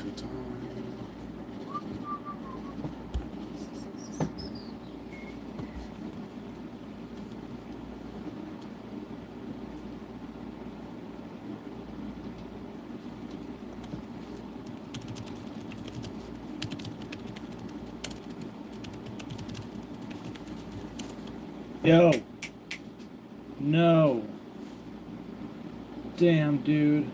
Every time. Yo. No. Damn, dude.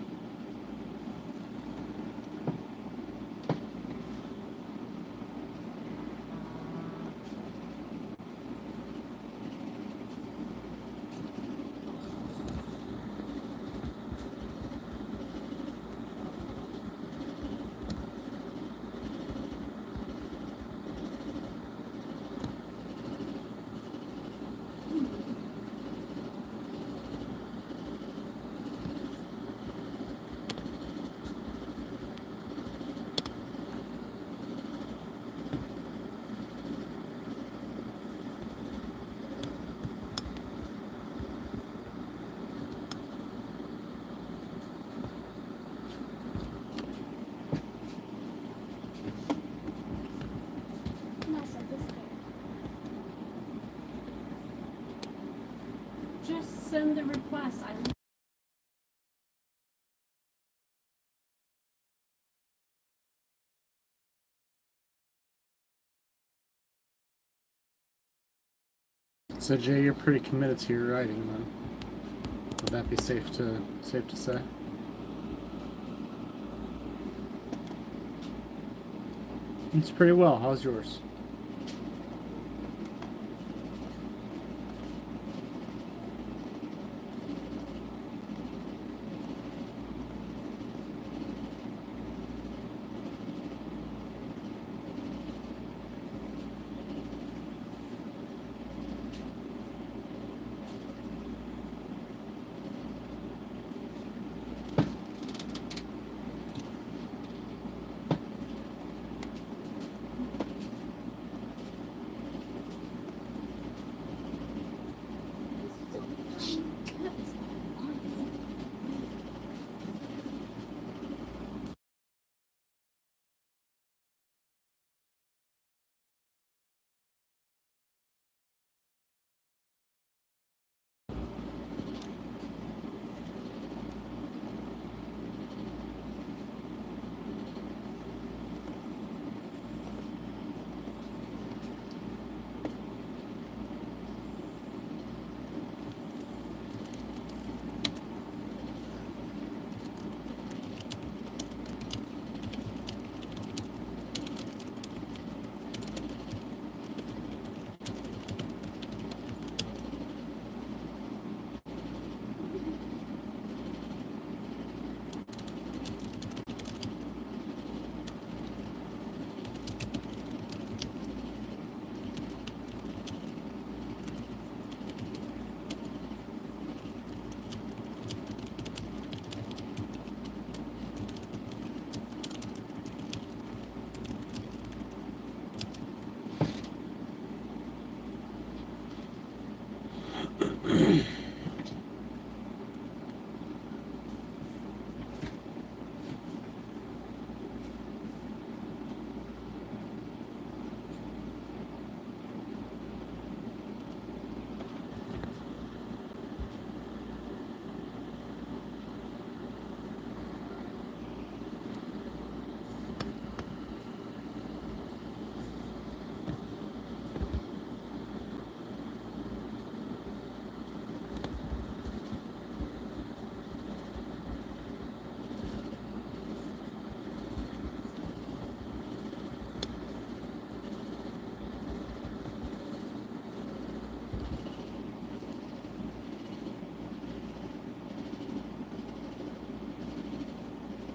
Just send the request. So Jay, you're pretty committed to your writing, then. Would that be safe to say? It's pretty well. How's yours?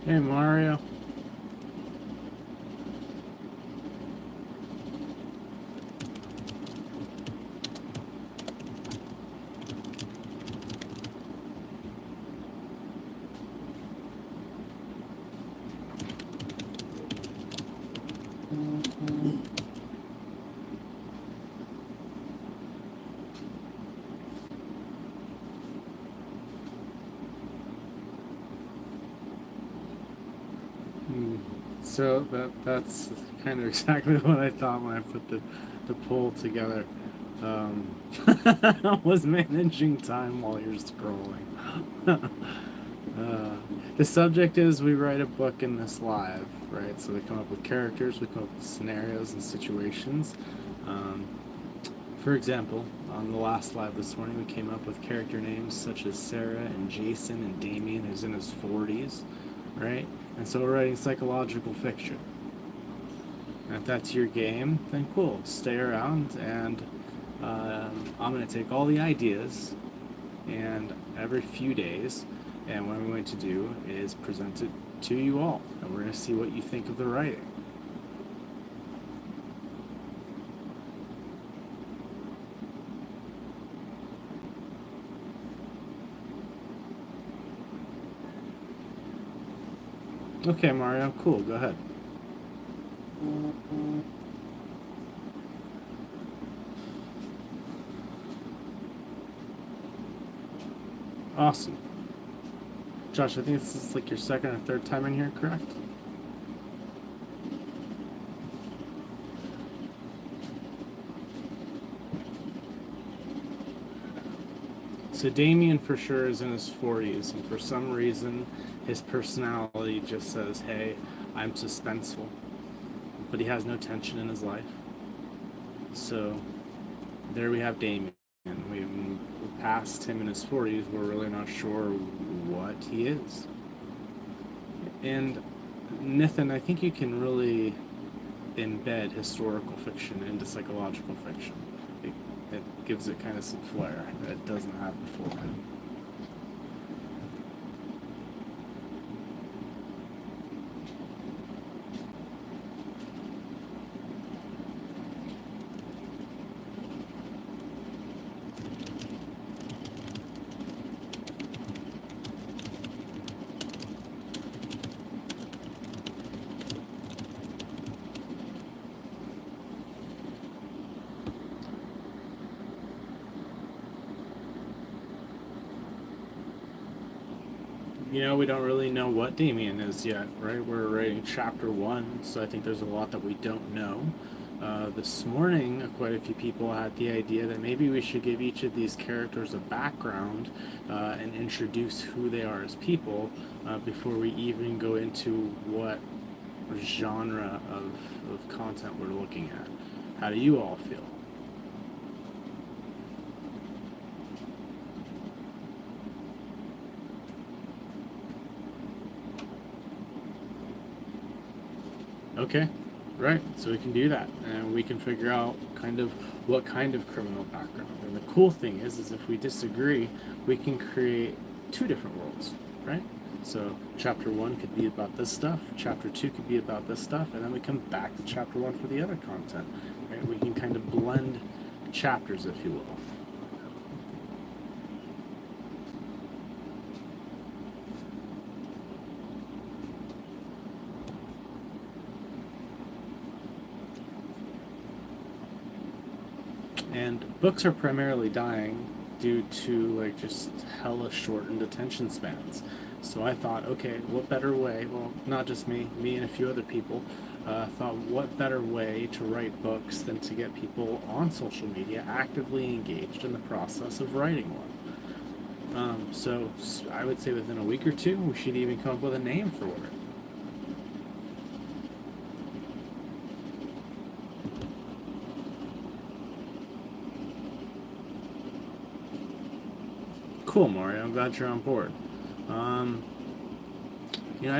Hey, Mario. So that's kind of exactly what I thought when I put the poll together. Was managing time while you're scrolling. uh, the subject is we write a book in this live, right? So we come up with characters, we come up with scenarios and situations. Um, for example, on the last live this morning, we came up with character names such as Sarah and Jason and Damien, who's in his 40s, right? And so we're writing psychological fiction. And if that's your game, then cool. Stay around, and I'm going to take all the ideas, and every few days, and what I'm going to do is present it to you all, and we're going to see what you think of the writing. Okay, Mario, cool. Go ahead. Awesome. Josh, I think this is like your second or third time in here, correct? So Damien for sure is in his 40s, and for some reason his personality just says, hey, I'm suspenseful. But he has no tension in his life. So there we have Damien. We're past him in his 40s, we're really not sure what he is. And Nathan, I think you can really embed historical fiction into psychological fiction. It gives it kind of some flair that it doesn't have before. You know, we don't really know what Damien is yet, right? We're writing chapter one, so I think there's a lot that we don't know. This morning, quite a few people had the idea that maybe we should give each of these characters a background and introduce who they are as people before we even go into what genre of content we're looking at. How do you all feel? Okay, right. So we can do that, and we can figure out kind of what kind of criminal background. And the cool thing is if we disagree, we can create two different worlds, right? So chapter one could be about this stuff, chapter two could be about this stuff, and then we come back to chapter one for the other content. Right? We can kind of blend chapters, if you will. And books are primarily dying due to like just hella shortened attention spans. So I thought, okay, what better way? Well, not just me and a few other people thought, what better way to write books than to get people on social media actively engaged in the process of writing one? So I would say within a week or two, we should even come up with a name for it. Cool, Mario. I'm glad you're on board. Um, you know,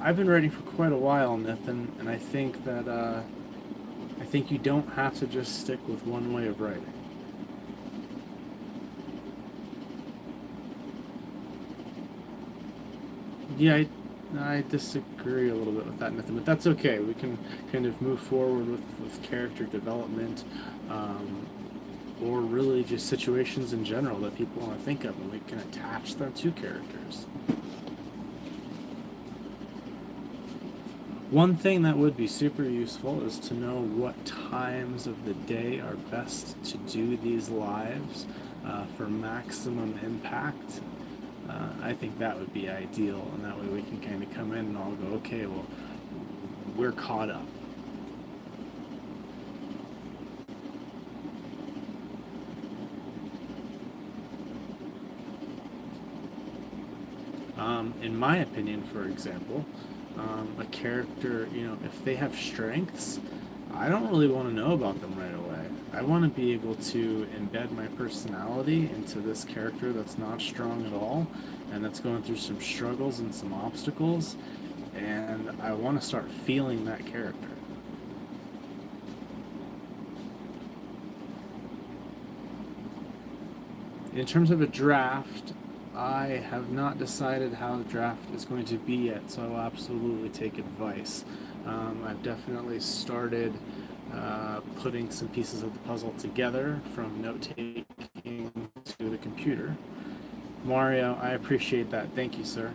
I've been writing for quite a while, Nathan, and I think that I think you don't have to just stick with one way of writing. Yeah, I disagree a little bit with that, Nathan, but that's okay. We can kind of move forward with character development, um, or really just situations in general that people want to think of, and we can attach them to characters. One thing that would be super useful is to know what times of the day are best to do these lives for maximum impact. I think that would be ideal, and that way we can kind of come in and all go, okay, well, we're caught up. In my opinion, for example, a character, if they have strengths, I don't really want to know about them right away. I want to be able to embed my personality into this character that's not strong at all and that's going through some struggles and some obstacles, and I want to start feeling that character. In terms of a draft, I have not decided how the draft is going to be yet, so I will absolutely take advice. I've definitely started putting some pieces of the puzzle together, from note taking to the computer. Mario, I appreciate that. Thank you, sir.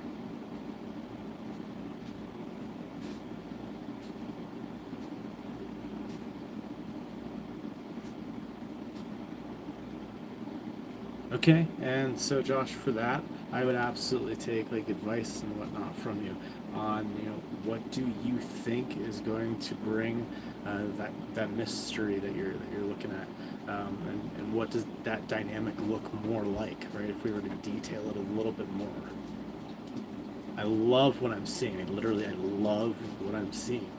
Okay, and so Josh, for that, I would absolutely take like advice and whatnot from you on, what do you think is going to bring that mystery that you're looking at, and what does that dynamic look more like, right? If we were to detail it a little bit more. I love what I'm seeing. I love what I'm seeing.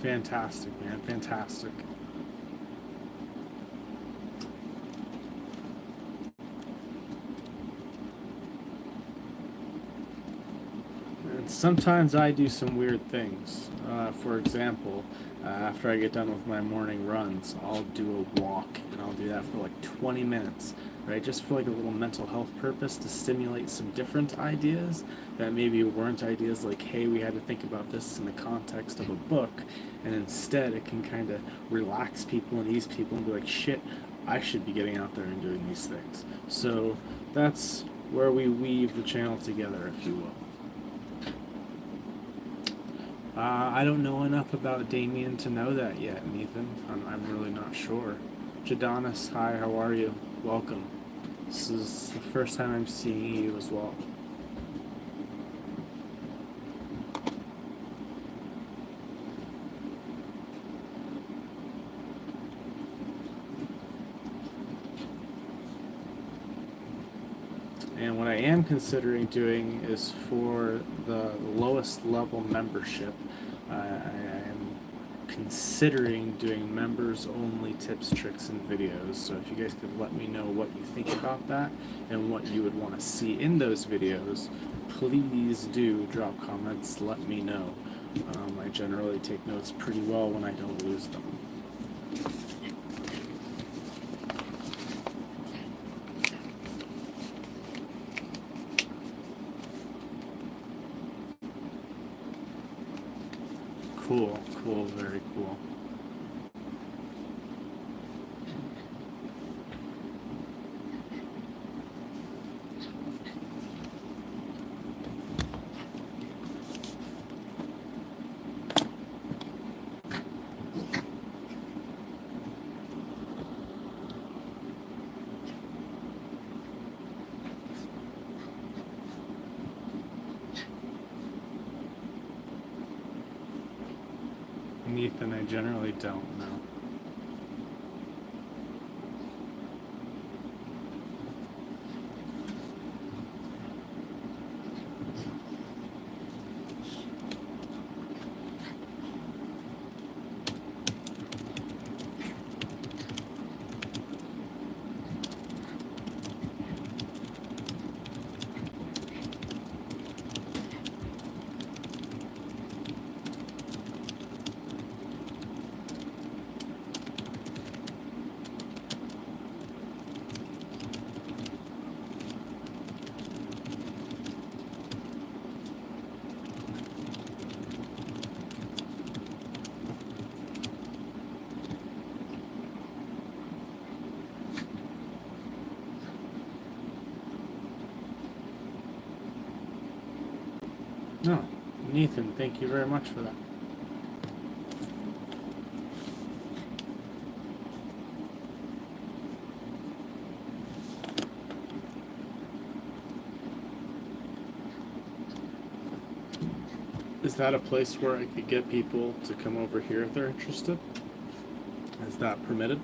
Fantastic, man. Fantastic. And sometimes I do some weird things. For example, after I get done with my morning runs, I'll do a walk, and I'll do that for like 20 minutes, right? Just for like a little mental health purpose, to stimulate some different ideas that maybe weren't ideas like, hey, we had to think about this in the context of a book, and instead it can kind of relax people and ease people and be like, shit, I should be getting out there and doing these things. So that's where we weave the channel together, if you will. I don't know enough about Damien to know that yet, Nathan. I'm really not sure. Jadonis, hi, how are you? Welcome. This is the first time I'm seeing you as well. And what I am considering doing is, for the lowest level membership, I am considering doing members only tips, tricks, and videos. So if you guys could let me know what you think about that and what you would want to see in those videos, please do drop comments, let me know. I generally take notes pretty well when I don't lose them. Cool, very cool. Ethan, I generally don't know. No, Nathan, thank you very much for that. Is that a place where I could get people to come over here if they're interested? Is that permitted?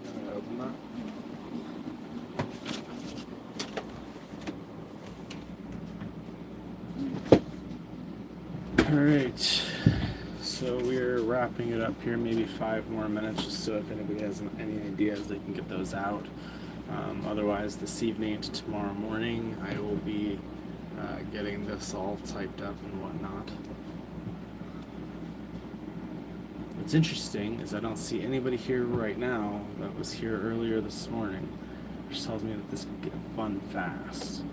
Can I open that? All right, so we're wrapping it up here, maybe 5 more minutes, just so if anybody has any ideas, they can get those out. Otherwise, this evening to tomorrow morning, I will be getting this all typed up and whatnot. What's interesting is I don't see anybody here right now that was here earlier this morning, which tells me that this could get fun fast.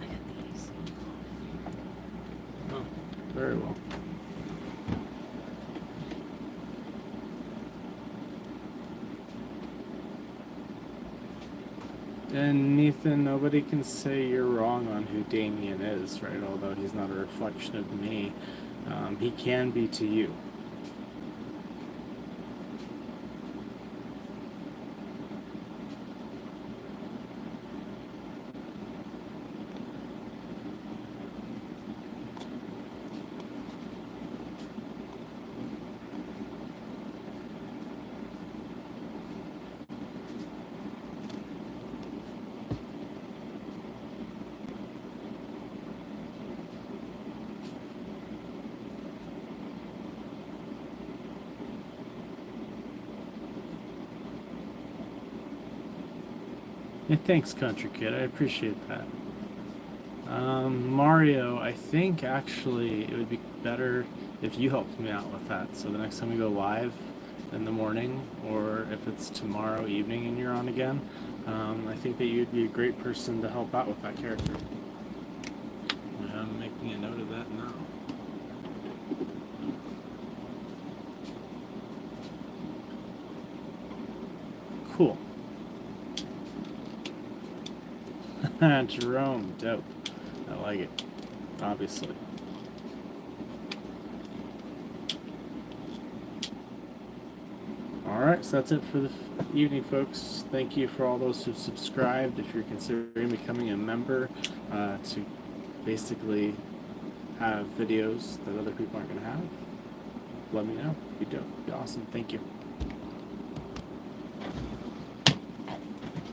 I got these. Oh, very well. And Nathan, nobody can say you're wrong on who Damien is, right? Although he's not a reflection of me, he can be to you. Yeah, thanks, Country Kid. I appreciate that. Mario, I think actually it would be better if you helped me out with that. So the next time we go live in the morning, or if it's tomorrow evening and you're on again, I think that you'd be a great person to help out with that character. I'm making a note of that now. Cool. Jerome, dope. I like it. Obviously. Alright, so that's it for the evening, folks. Thank you for all those who've subscribed. If you're considering becoming a member to basically have videos that other people aren't going to have, let me know. Be dope. Be awesome. Thank you.